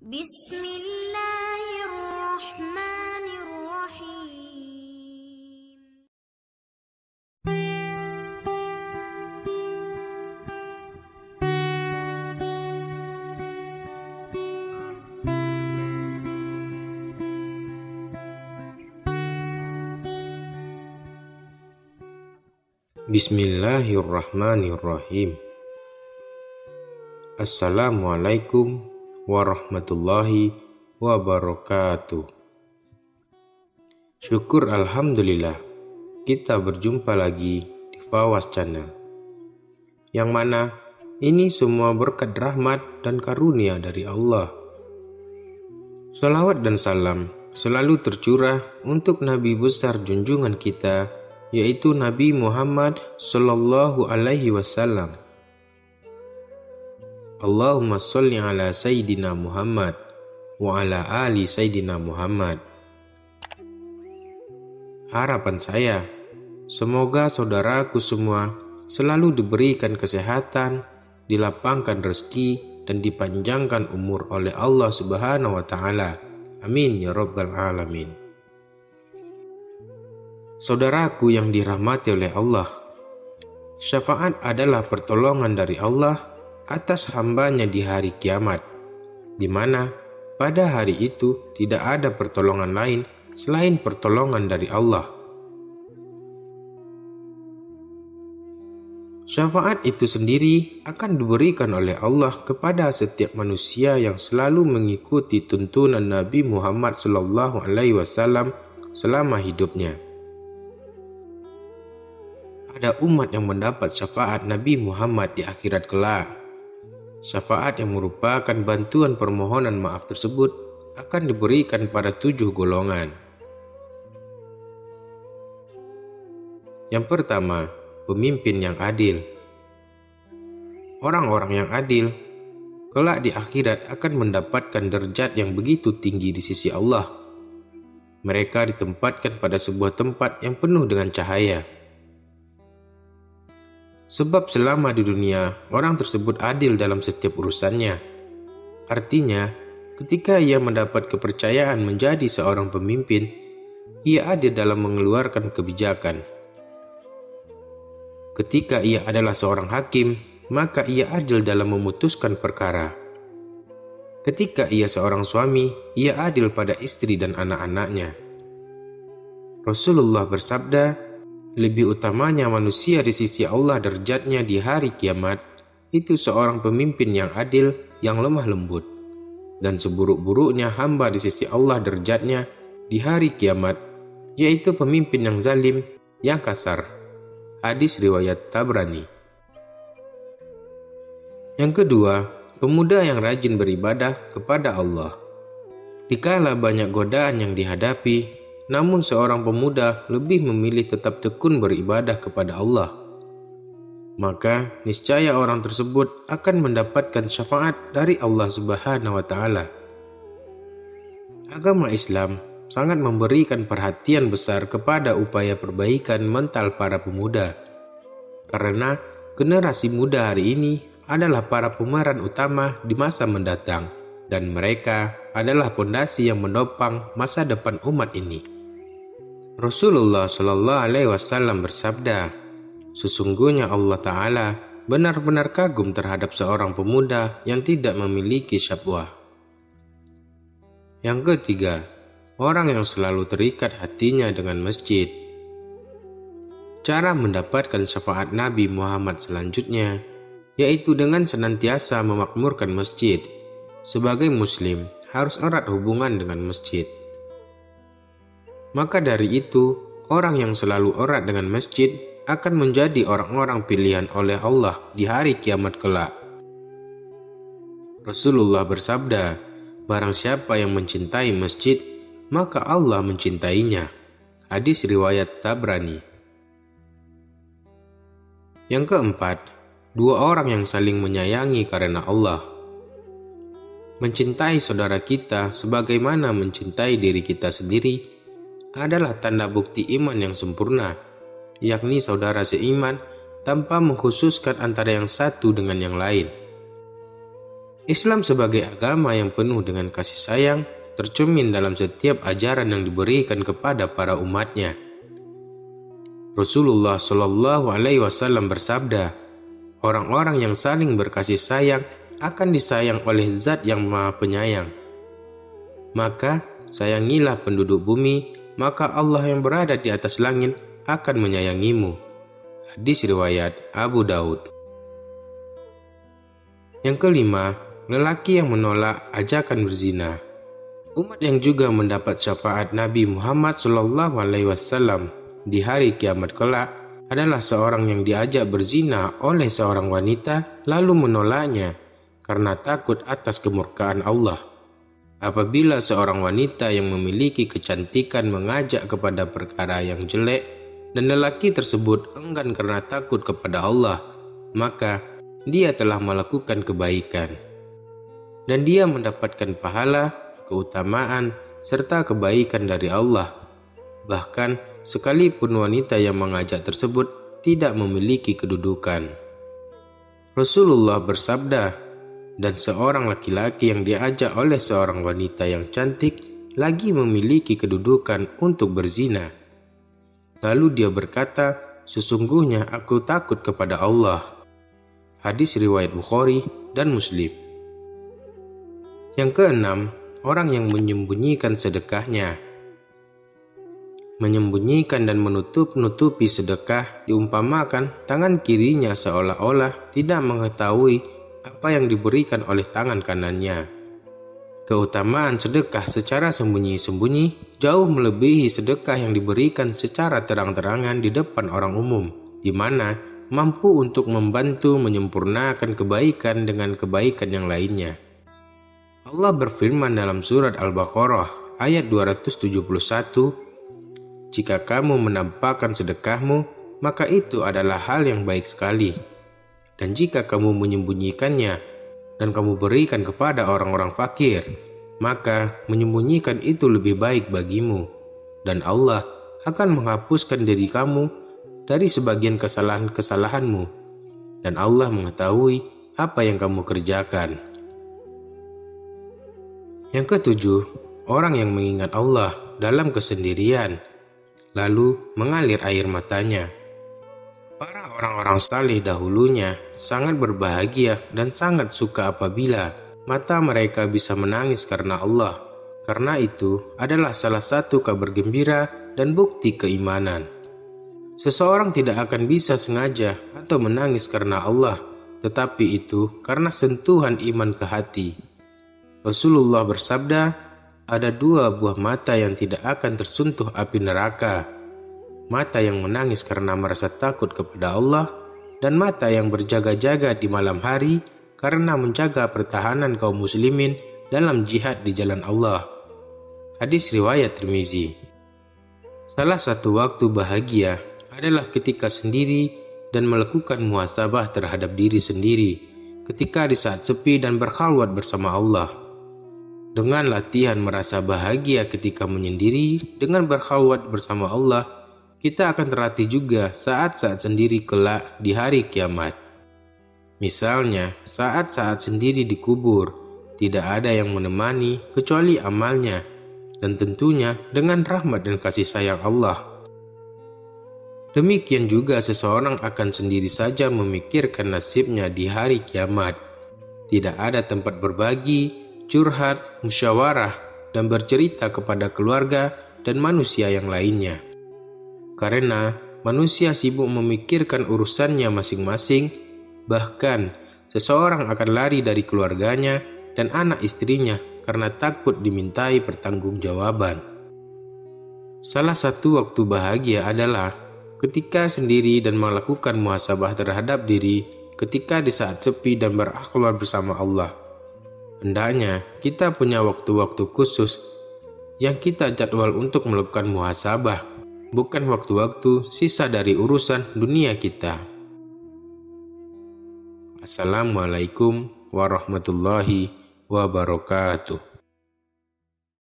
Bismillahirrahmanirrahim. Bismillahirrahmanirrahim. Assalamualaikum warahmatullahi wabarakatuh. Syukur alhamdulillah, kita berjumpa lagi di Fawas Channel, yang mana ini semua berkat rahmat dan karunia dari Allah. Salawat dan salam selalu tercurah untuk Nabi besar junjungan kita, yaitu Nabi Muhammad Sallallahu Alaihi Wasallam. Allahumma sholli ala Sayyidina Muhammad wa ala ali Sayyidina Muhammad. Harapan saya, semoga saudaraku semua selalu diberikan kesehatan, dilapangkan rezeki, dan dipanjangkan umur oleh Allah Subhanahu wa Ta'ala. Amin ya Rabbal Alamin. Saudaraku yang dirahmati oleh Allah, syafaat adalah pertolongan dari Allah atas hambanya di hari kiamat, di mana pada hari itu tidak ada pertolongan lain selain pertolongan dari Allah. Syafaat itu sendiri akan diberikan oleh Allah kepada setiap manusia yang selalu mengikuti tuntunan Nabi Muhammad SAW selama hidupnya. Ada umat yang mendapat syafaat Nabi Muhammad di akhirat kelak. Syafaat yang merupakan bantuan permohonan maaf tersebut akan diberikan pada 7 golongan. Yang pertama, pemimpin yang adil. Orang-orang yang adil kelak di akhirat akan mendapatkan derajat yang begitu tinggi di sisi Allah. Mereka ditempatkan pada sebuah tempat yang penuh dengan cahaya. Sebab selama di dunia, orang tersebut adil dalam setiap urusannya. Artinya, ketika ia mendapat kepercayaan menjadi seorang pemimpin, ia adil dalam mengeluarkan kebijakan. Ketika ia adalah seorang hakim, maka ia adil dalam memutuskan perkara. Ketika ia seorang suami, ia adil pada istri dan anak-anaknya. Rasulullah bersabda, lebih utamanya manusia di sisi Allah derajatnya di hari kiamat itu seorang pemimpin yang adil, yang lemah lembut. Dan seburuk-buruknya hamba di sisi Allah derajatnya di hari kiamat yaitu pemimpin yang zalim, yang kasar. Hadis riwayat Tabrani. Yang kedua, pemuda yang rajin beribadah kepada Allah. Dikala banyak godaan yang dihadapi, namun seorang pemuda lebih memilih tetap tekun beribadah kepada Allah, maka niscaya orang tersebut akan mendapatkan syafaat dari Allah Subhanahu wa Ta'ala. Agama Islam sangat memberikan perhatian besar kepada upaya perbaikan mental para pemuda, karena generasi muda hari ini adalah para pemeran utama di masa mendatang, dan mereka adalah pondasi yang menopang masa depan umat ini. Rasulullah Shallallahu Alaihi Wasallam bersabda, sesungguhnya Allah Ta'ala benar-benar kagum terhadap seorang pemuda yang tidak memiliki syahwat. Yang ketiga, orang yang selalu terikat hatinya dengan masjid. Cara mendapatkan syafaat Nabi Muhammad selanjutnya, yaitu dengan senantiasa memakmurkan masjid. Sebagai muslim, harus erat hubungan dengan masjid. Maka dari itu, orang yang selalu erat dengan masjid akan menjadi orang-orang pilihan oleh Allah di hari kiamat kelak. Rasulullah bersabda, barang siapa yang mencintai masjid, maka Allah mencintainya. Hadis riwayat Tabrani. Yang keempat, 2 orang yang saling menyayangi karena Allah. Mencintai saudara kita sebagaimana mencintai diri kita sendiri adalah tanda bukti iman yang sempurna, yakni saudara seiman tanpa mengkhususkan antara yang satu dengan yang lain. Islam sebagai agama yang penuh dengan kasih sayang tercermin dalam setiap ajaran yang diberikan kepada para umatnya. Rasulullah Shallallahu Alaihi Wasallam bersabda, orang-orang yang saling berkasih sayang akan disayang oleh Zat yang Maha Penyayang. Maka sayangilah penduduk bumi, maka Allah yang berada di atas langit akan menyayangimu. Hadis riwayat Abu Daud. Yang kelima, lelaki yang menolak ajakan berzina. Umat yang juga mendapat syafaat Nabi Muhammad SAW di hari kiamat kelak adalah seorang yang diajak berzina oleh seorang wanita lalu menolaknya karena takut atas kemurkaan Allah. Apabila seorang wanita yang memiliki kecantikan mengajak kepada perkara yang jelek dan lelaki tersebut enggan karena takut kepada Allah, maka dia telah melakukan kebaikan dan dia mendapatkan pahala, keutamaan, serta kebaikan dari Allah. Bahkan sekalipun wanita yang mengajak tersebut tidak memiliki kedudukan. Rasulullah bersabda, dan seorang laki-laki yang diajak oleh seorang wanita yang cantik lagi memiliki kedudukan untuk berzina. Lalu dia berkata, sesungguhnya aku takut kepada Allah. Hadis riwayat Bukhari dan Muslim. Yang keenam, orang yang menyembunyikan sedekahnya. Menyembunyikan dan menutup-nutupi sedekah diumpamakan tangan kirinya seolah-olah tidak mengetahui apa yang diberikan oleh tangan kanannya. Keutamaan sedekah secara sembunyi-sembunyi jauh melebihi sedekah yang diberikan secara terang-terangan di depan orang umum, di mana mampu untuk membantu menyempurnakan kebaikan dengan kebaikan yang lainnya. Allah berfirman dalam surat Al-Baqarah ayat 271, jika kamu menampakkan sedekahmu, maka itu adalah hal yang baik sekali. Dan jika kamu menyembunyikannya dan kamu berikan kepada orang-orang fakir, maka menyembunyikan itu lebih baik bagimu. Dan Allah akan menghapuskan diri kamu dari sebagian kesalahan-kesalahanmu. Dan Allah mengetahui apa yang kamu kerjakan. Yang ketujuh, orang yang mengingat Allah dalam kesendirian, lalu mengalir air matanya. Para orang-orang saleh dahulunya sangat berbahagia dan sangat suka apabila mata mereka bisa menangis karena Allah. Karena itu adalah salah satu kabar gembira dan bukti keimanan. Seseorang tidak akan bisa sengaja atau menangis karena Allah, tetapi itu karena sentuhan iman ke hati. Rasulullah bersabda, ada dua buah mata yang tidak akan tersentuh api neraka. Mata yang menangis karena merasa takut kepada Allah, dan mata yang berjaga-jaga di malam hari karena menjaga pertahanan kaum muslimin dalam jihad di jalan Allah. Hadis riwayat Tirmizi. Salah satu waktu bahagia adalah ketika sendiri dan melakukan muhasabah terhadap diri sendiri, ketika di saat sepi dan berkhalwat bersama Allah. Dengan latihan merasa bahagia ketika menyendiri dengan berkhalwat bersama Allah, kita akan terlatih juga saat-saat sendiri kelak di hari kiamat. Misalnya, saat-saat sendiri dikubur, tidak ada yang menemani kecuali amalnya, dan tentunya dengan rahmat dan kasih sayang Allah. Demikian juga seseorang akan sendiri saja memikirkan nasibnya di hari kiamat. Tidak ada tempat berbagi, curhat, musyawarah, dan bercerita kepada keluarga dan manusia yang lainnya. Karena manusia sibuk memikirkan urusannya masing-masing, bahkan seseorang akan lari dari keluarganya dan anak istrinya karena takut dimintai pertanggungjawaban. Salah satu waktu bahagia adalah ketika sendiri dan melakukan muhasabah terhadap diri ketika di saat sepi dan berakhlak bersama Allah. Hendaknya kita punya waktu-waktu khusus yang kita jadwal untuk melakukan muhasabah, bukan waktu-waktu sisa dari urusan dunia kita. Assalamualaikum warahmatullahi wabarakatuh.